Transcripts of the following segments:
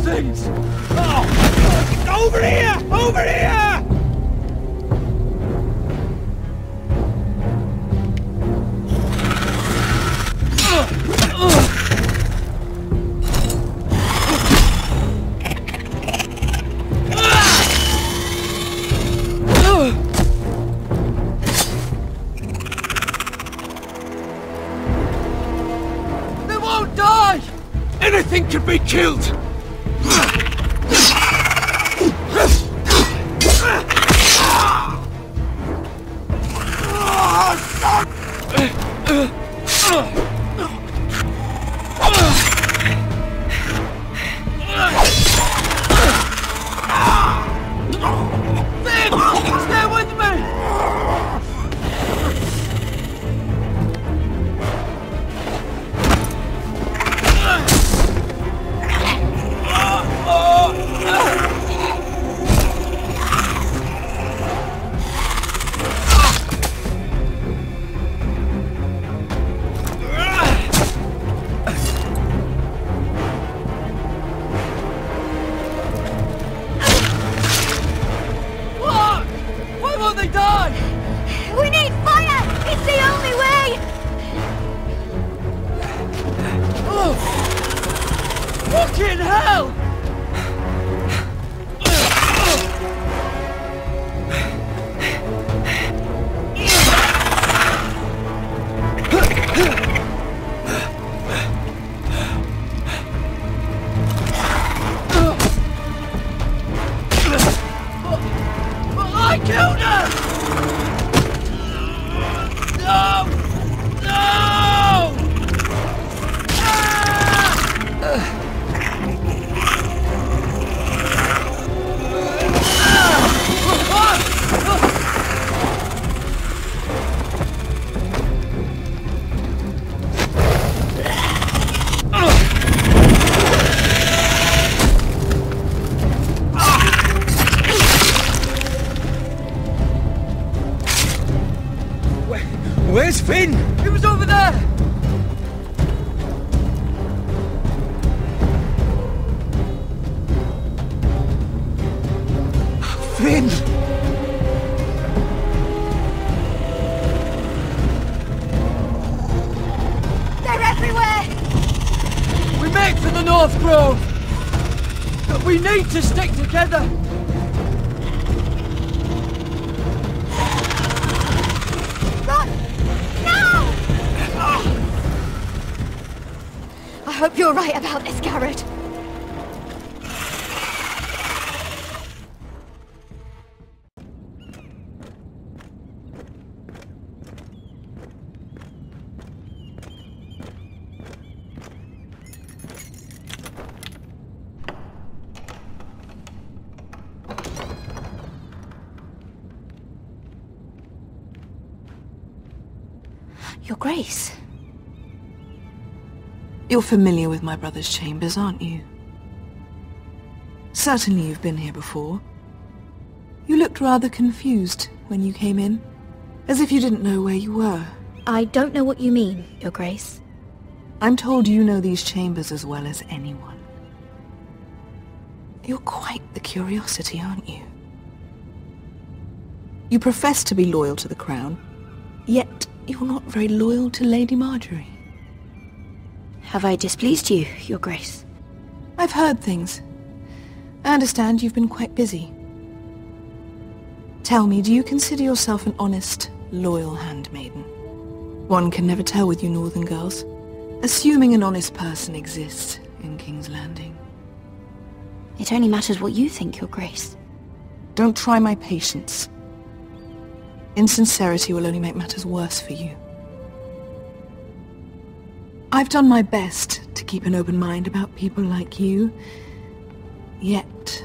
things! Oh! Over here! Over here! They won't die! Anything can be killed! Stay with me! Why won't they die? We need fire! It's the only way! Oh! Fucking hell! I killed her! No! No! Where's Finn? He was over there! Finn! They're everywhere! We make for the North Grove! But we need to stick together! Run! No! I hope you're right about this, Garrett. Your Grace. You're familiar with my brother's chambers, aren't you? Certainly you've been here before. You looked rather confused when you came in, as if you didn't know where you were. I don't know what you mean, Your Grace. I'm told you know these chambers as well as anyone. You're quite the curiosity, aren't you? You profess to be loyal to the crown, yet you're not very loyal to Lady Marjorie. Have I displeased you, Your Grace? I've heard things. I understand you've been quite busy. Tell me, do you consider yourself an honest, loyal handmaiden? One can never tell with you northern girls. Assuming an honest person exists in King's Landing. It only matters what you think, Your Grace. Don't try my patience. Insincerity will only make matters worse for you. I've done my best to keep an open mind about people like you. Yet,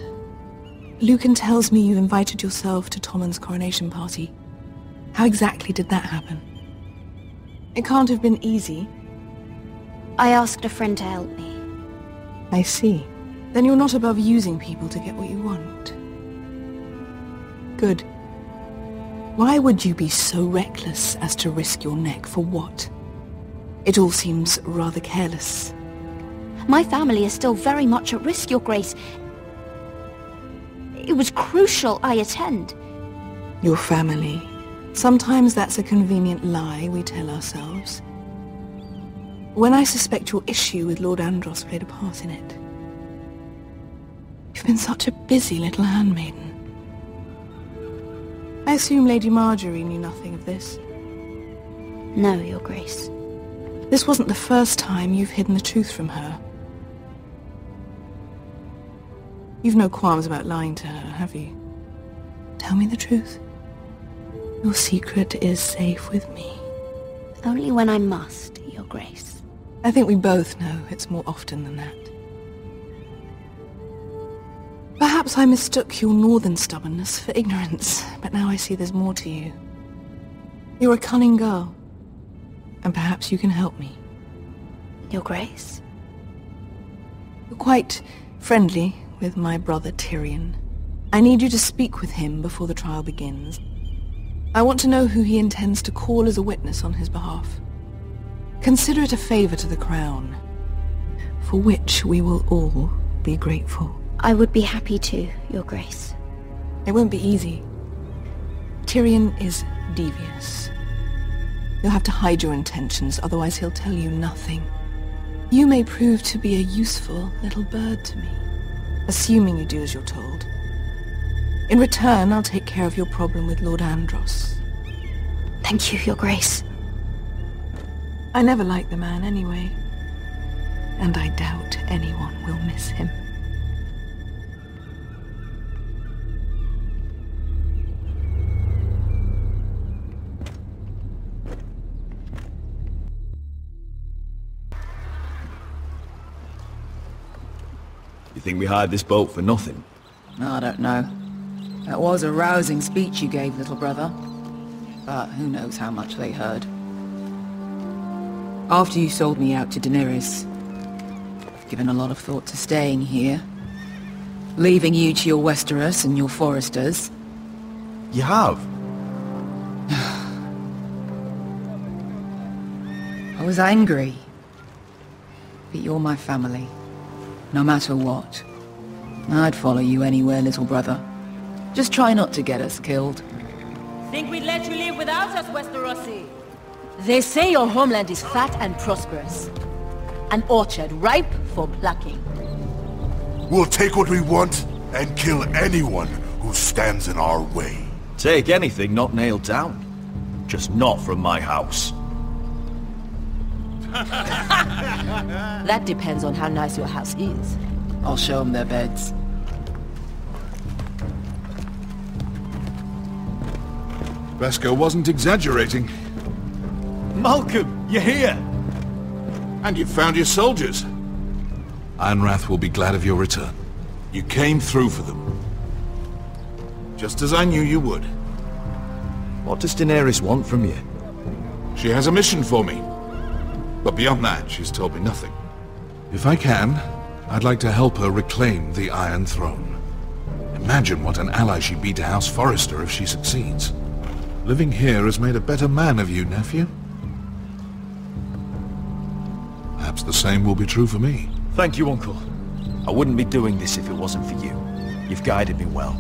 Lucan tells me you invited yourself to Tommen's coronation party. How exactly did that happen? It can't have been easy. I asked a friend to help me. I see. Then you're not above using people to get what you want. Good. Why would you be so reckless as to risk your neck for what? It all seems rather careless. My family is still very much at risk, Your Grace. It was crucial I attend. Your family. Sometimes that's a convenient lie we tell ourselves. When I suspect your issue with Lord Andros played a part in it. You've been such a busy little handmaiden. I assume Lady Marjorie knew nothing of this. No, Your Grace. This wasn't the first time you've hidden the truth from her. You've no qualms about lying to her, have you? Tell me the truth. Your secret is safe with me. Only when I must, Your Grace. I think we both know it's more often than that. Perhaps I mistook your northern stubbornness for ignorance, but now I see there's more to you. You're a cunning girl, and perhaps you can help me. Your Grace? You're quite friendly with my brother Tyrion. I need you to speak with him before the trial begins. I want to know who he intends to call as a witness on his behalf. Consider it a favor to the crown, for which we will all be grateful. I would be happy to, Your Grace. It won't be easy. Tyrion is devious. You'll have to hide your intentions, otherwise he'll tell you nothing. You may prove to be a useful little bird to me, assuming you do as you're told. In return, I'll take care of your problem with Lord Andros. Thank you, Your Grace. I never liked the man anyway, and I doubt anyone will miss him. You think we hired this boat for nothing? I don't know. That was a rousing speech you gave, little brother. But who knows how much they heard. After you sold me out to Daenerys, I've given a lot of thought to staying here. Leaving you to your Westeros and your Foresters. You have? I was angry. But you're my family. No matter what. I'd follow you anywhere, little brother. Just try not to get us killed. Think we'd let you live without us, Westerosi? They say your homeland is fat and prosperous. An orchard ripe for plucking. We'll take what we want and kill anyone who stands in our way. Take anything not nailed down. Just not from my house. That depends on how nice your house is. I'll show them their beds. Vasco wasn't exaggerating. Malcolm, you're here! And you've found your soldiers. Ironrath will be glad of your return. You came through for them. Just as I knew you would. What does Daenerys want from you? She has a mission for me. But beyond that, she's told me nothing. If I can, I'd like to help her reclaim the Iron Throne. Imagine what an ally she'd be to House Forrester if she succeeds. Living here has made a better man of you, nephew. Perhaps the same will be true for me. Thank you, Uncle. I wouldn't be doing this if it wasn't for you. You've guided me well.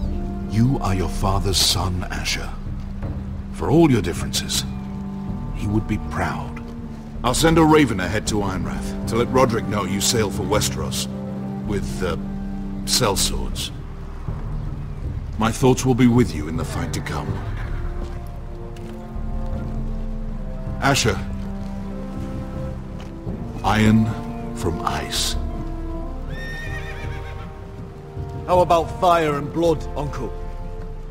You are your father's son, Asher. For all your differences, he would be proud. I'll send a raven ahead to Ironrath to let Roderick know you sail for Westeros with, sellswords. My thoughts will be with you in the fight to come. Asher. Iron from ice. How about fire and blood, Uncle?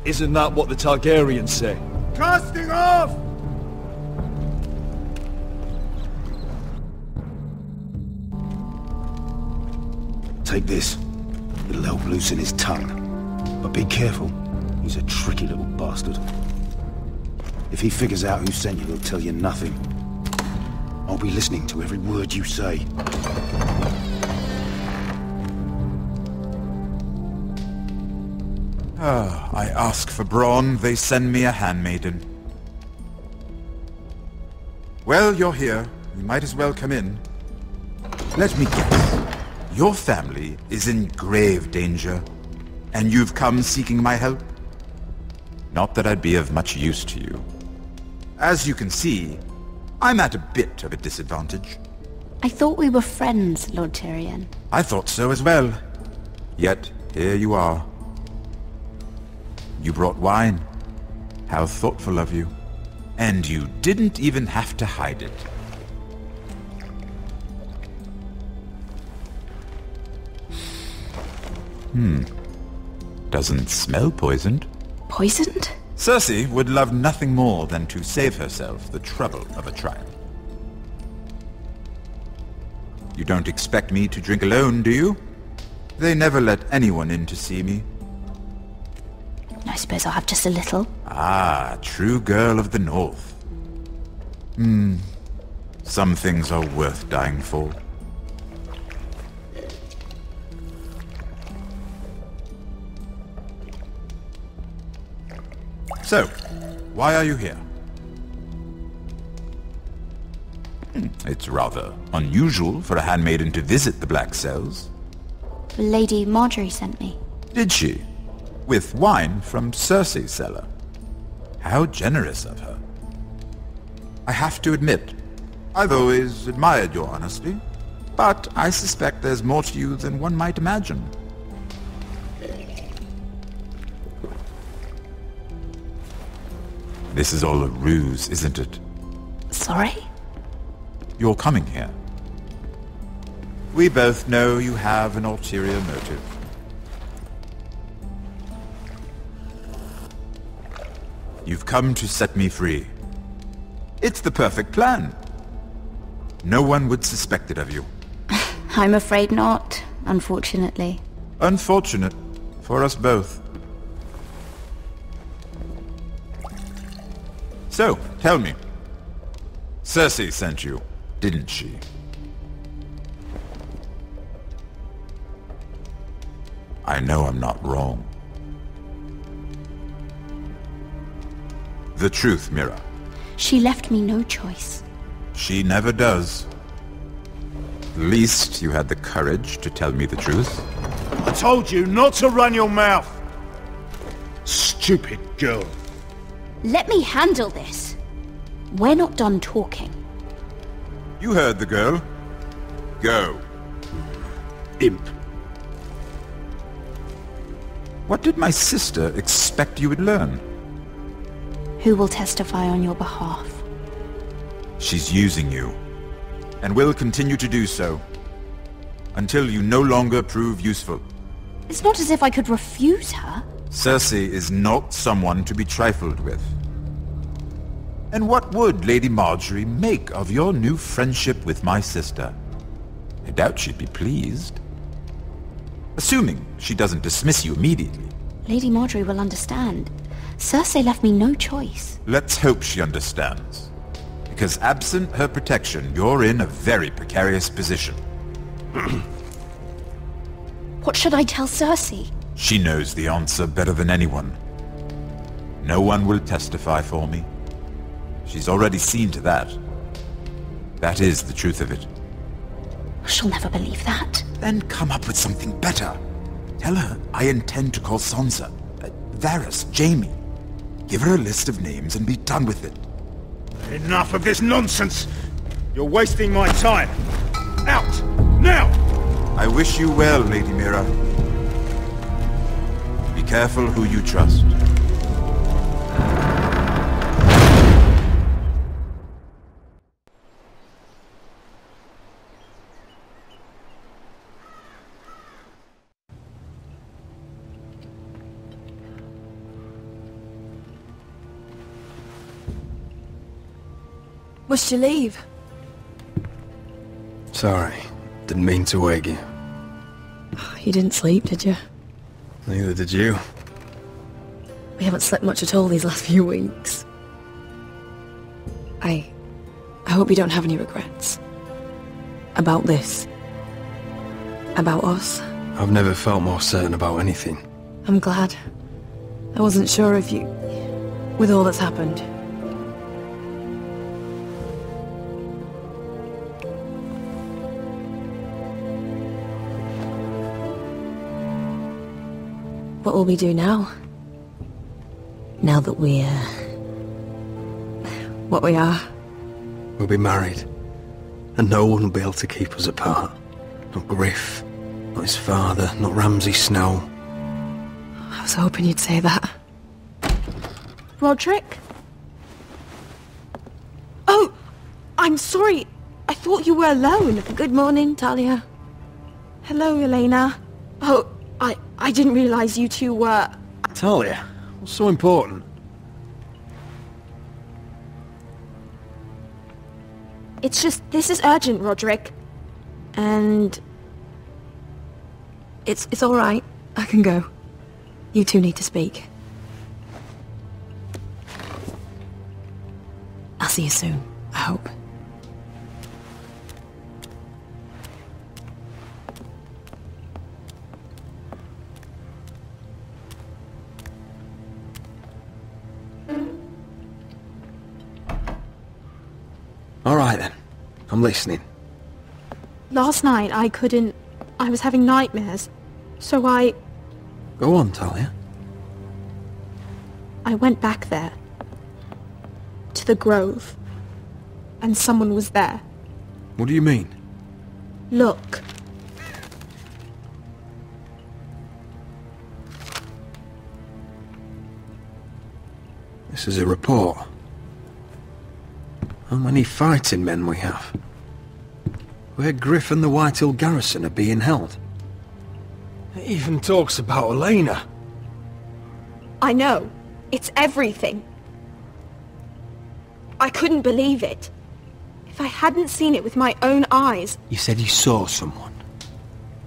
Isn't that what the Targaryens say? Casting off! Take this. It'll help loosen his tongue. But be careful. He's a tricky little bastard. If he figures out who sent you, he'll tell you nothing. I'll be listening to every word you say. I ask for brawn, they send me a handmaiden. Well, you're here. You might as well come in. Let me guess. Your family is in grave danger, and you've come seeking my help? Not that I'd be of much use to you. As you can see, I'm at a bit of a disadvantage. I thought we were friends, Lord Tyrion. I thought so as well. Yet, here you are. You brought wine. How thoughtful of you. And you didn't even have to hide it. Doesn't smell poisoned. Poisoned? Cersei would love nothing more than to save herself the trouble of a trial. You don't expect me to drink alone, do you? They never let anyone in to see me. I suppose I'll have just a little. Ah, true girl of the North. Some things are worth dying for. So, why are you here? It's rather unusual for a handmaiden to visit the Black Cells. Lady Marjorie sent me. Did she? With wine from Cersei's cellar. How generous of her. I have to admit, I've always admired your honesty, but I suspect there's more to you than one might imagine. This is all a ruse, isn't it? Sorry? You're coming here. We both know you have an ulterior motive. You've come to set me free. It's the perfect plan. No one would suspect it of you. I'm afraid not, unfortunately. Unfortunate for us both. So, tell me. Cersei sent you, didn't she? I know I'm not wrong. The truth, Mira. She left me no choice. She never does. At least you had the courage to tell me the truth. I told you not to run your mouth! Stupid girl. Let me handle this. We're not done talking. You heard the girl. Go. Imp. What did my sister expect you would learn? Who will testify on your behalf? She's using you, and will continue to do so, until you no longer prove useful. It's not as if I could refuse her. Cersei is not someone to be trifled with. And what would Lady Marjorie make of your new friendship with my sister? I doubt she'd be pleased. Assuming she doesn't dismiss you immediately. Lady Marjorie will understand. Cersei left me no choice. Let's hope she understands. Because absent her protection, you're in a very precarious position. What should I tell Cersei? She knows the answer better than anyone. No one will testify for me. She's already seen to that. That is the truth of it. She'll never believe that. Then come up with something better. Tell her I intend to call Sansa, Varys, Jaime. Give her a list of names and be done with it. Enough of this nonsense! You're wasting my time! Out! Now! I wish you well, Lady Mira. Be careful who you trust. Must you leave? Sorry. Didn't mean to wake you. You didn't sleep, did you? Neither did you. We haven't slept much at all these last few weeks. I hope you don't have any regrets. About this. About us. I've never felt more certain about anything. I'm glad. I wasn't sure if you... with all that's happened. What will we do now? Now that we're... what we are? We'll be married. And no one will be able to keep us apart. Not Griff, not his father, not Ramsay Snow. I was hoping you'd say that. Roderick? Oh! I'm sorry. I thought you were alone. Good morning, Talia. Hello, Elena. Oh, I didn't realize you two were... Talia, what's so important? It's just, this is urgent, Roderick. And... It's all right. I can go. You two need to speak. I'll see you soon, I hope. All right then. I'm listening. Last night I was having nightmares. So I Go on, Talia. went back there. To the grove. And someone was there. What do you mean? Look. This is a report. How many fighting men we have? Where Griff and the Whitehill garrison are being held. It even talks about Elena. I know. It's everything. I couldn't believe it. If I hadn't seen it with my own eyes... You said you saw someone.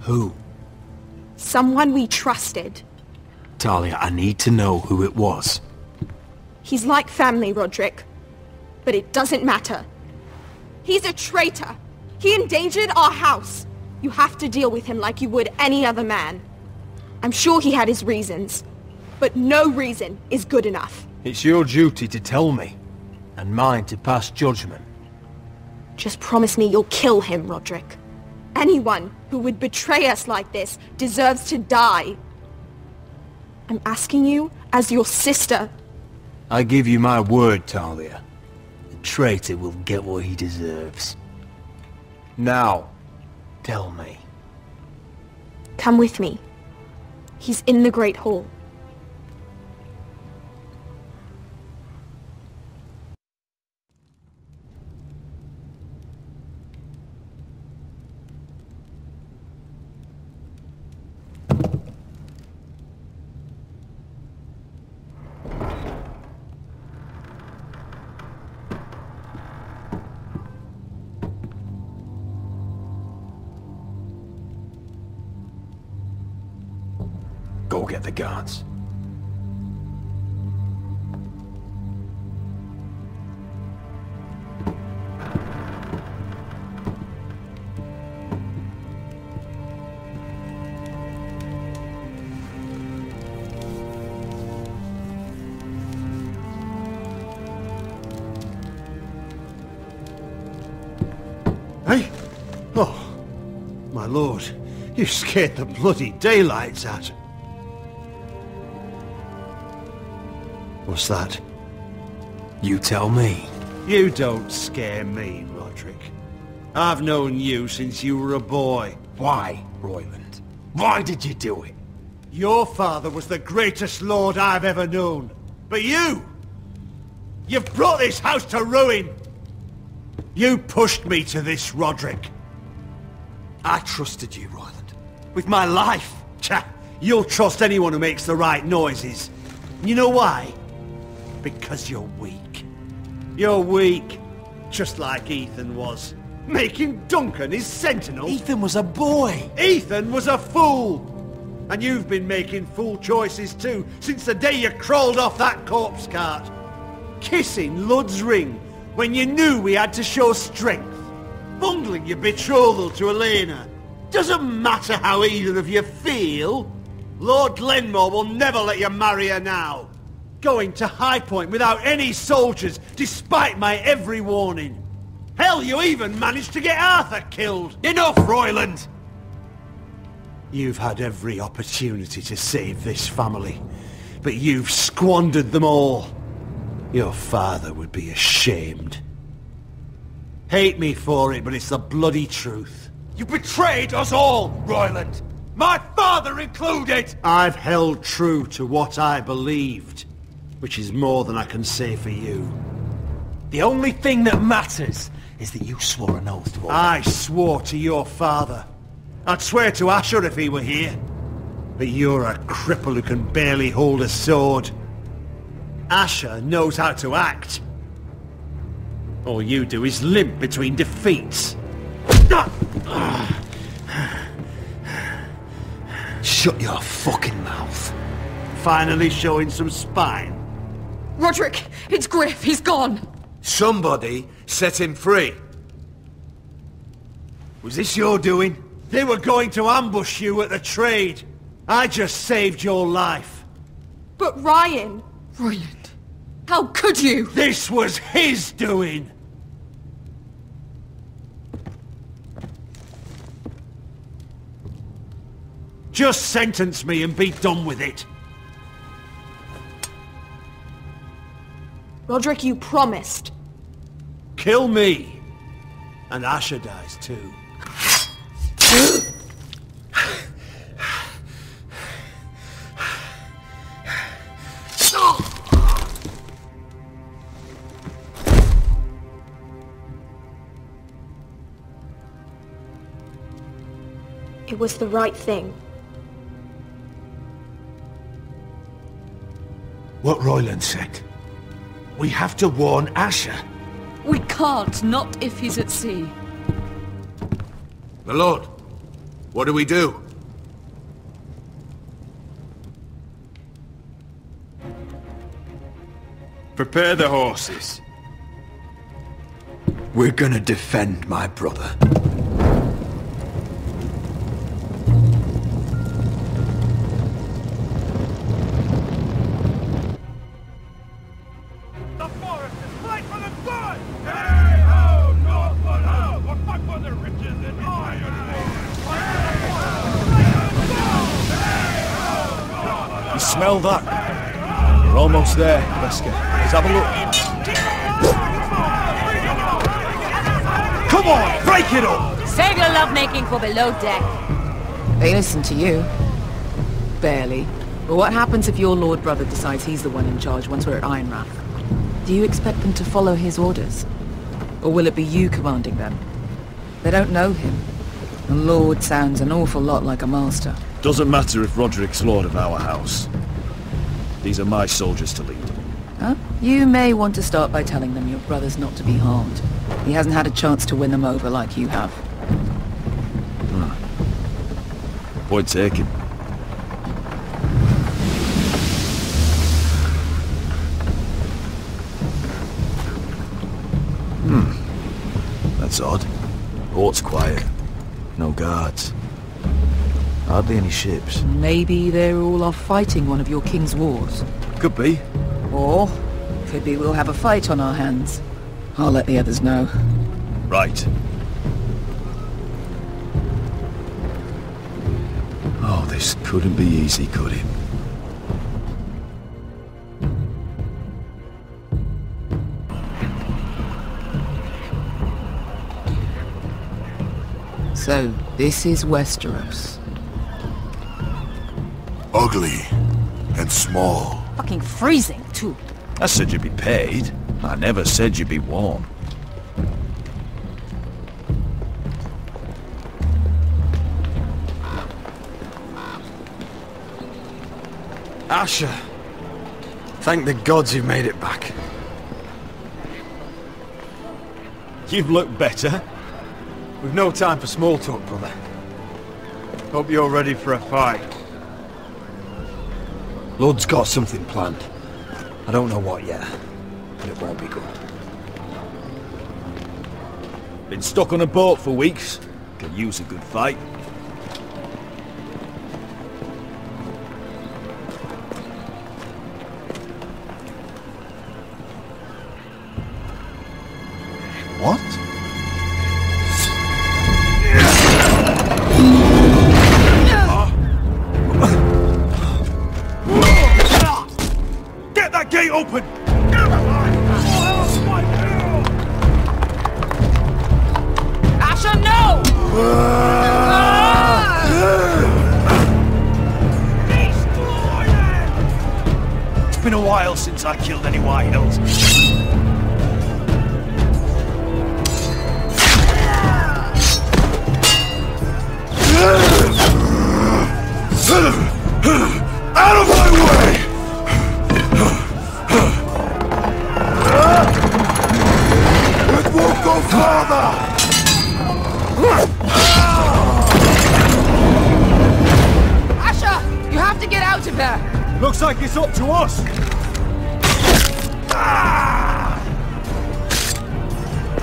Who? Someone we trusted. Talia, I need to know who it was. He's like family, Roderick. But it doesn't matter. He's a traitor. He endangered our house. You have to deal with him like you would any other man. I'm sure he had his reasons. But no reason is good enough. It's your duty to tell me. And mine to pass judgment. Just promise me you'll kill him, Roderick. Anyone who would betray us like this deserves to die. I'm asking you as your sister. I give you my word, Talia. The traitor will get what he deserves. Now, tell me. Come with me. He's in the Great Hall. Go get the guards. Hey? Oh, my lord, you scared the bloody daylights out. What's that? You tell me. You don't scare me, Roderick. I've known you since you were a boy. Why, Royland? Why did you do it? Your father was the greatest lord I've ever known. But you've brought this house to ruin. You pushed me to this, Roderick. I trusted you, Royland. With my life. Cha, you'll trust anyone who makes the right noises. You know why? Because you're weak. You're weak. Just like Ethan was. Making Duncan his sentinel. Ethan was a boy. Ethan was a fool. And you've been making fool choices too, since the day you crawled off that corpse cart. Kissing Lud's ring when you knew we had to show strength. Bungling your betrothal to Elena. Doesn't matter how either of you feel. Lord Glenmore will never let you marry her now. Going to High Point without any soldiers, despite my every warning. Hell, you even managed to get Arthur killed. Enough, Royland! You've had every opportunity to save this family, but you've squandered them all. Your father would be ashamed. Hate me for it, but it's the bloody truth. You betrayed us all, Royland! My father included! I've held true to what I believed, which is more than I can say for you. The only thing that matters is that you swore an oath to I swore to your father. I'd swear to Asher if he were here. But you're a cripple who can barely hold a sword. Asher knows how to act. All you do is limp between defeats. Shut your fucking mouth. Finally showing some spine. Roderick, it's Griff. He's gone. Somebody set him free. Was this your doing? They were going to ambush you at the trade. I just saved your life. But Ryan... Royland, how could you? This was his doing. Just sentence me and be done with it. Roderick, you promised. Kill me. And Asher dies too. It was the right thing. What Royland said. We have to warn Asher. We can't, not if he's at sea. My lord, what do we do? Prepare the horses. We're gonna defend my brother. Smell that? We're almost there, Wesker. Let's have a look. Come on, break it up! Save your lovemaking for below deck. They listen to you. Barely. But what happens if your lord brother decides he's the one in charge once we're at Ironrath? Do you expect them to follow his orders? Or will it be you commanding them? They don't know him. A lord sounds an awful lot like a master. Doesn't matter if Roderick's lord of our house. These are my soldiers to lead. Huh? You may want to start by telling them your brother's not to be harmed. He hasn't had a chance to win them over like you have. Point taken. That's odd. Port's quiet. No guards. Hardly any ships. Maybe they're all off fighting one of your king's wars. Could be. Or, could be we'll have a fight on our hands. I'll let the others know. Right. Oh, this couldn't be easy, could it? So, this is Westeros. Ugly and small. Fucking freezing, too. I said you'd be paid. I never said you'd be warm. Asher! Thank the gods you've made it back. You've looked better. We've no time for small talk, brother. Hope you're ready for a fight. Lord's got something planned. I don't know what yet, but it won't be good. Been stuck on a boat for weeks. Could use a good fight. What? while since I killed any White Hills. Out of my way! It won't go farther! Asher! You have to get out of there! Looks like it's up to us!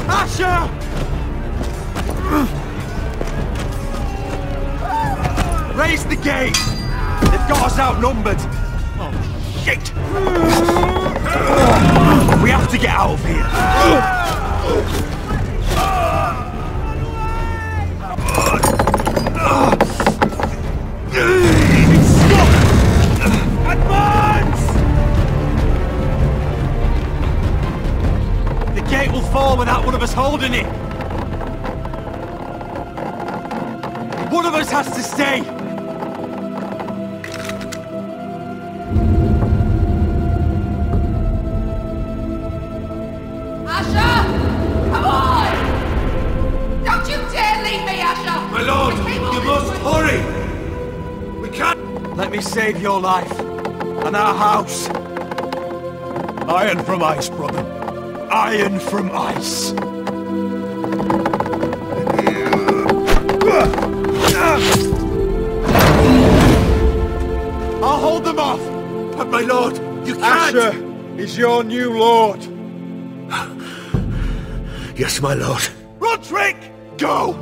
Asher! Raise the gate! They've got us outnumbered! Oh, shit! We have to get out of here! It's stuck! Advance! The gate will fall without one of us holding it! One of us has to stay! Asher! Come on! Don't you dare leave me, Asher! My lord, you must hurry! We can't... Let me save your life. And our house. Iron from ice, brother. Iron from ice. I'll hold them off! But my lord, you can't! Asher is your new lord. Yes, my lord. Roderick! Go!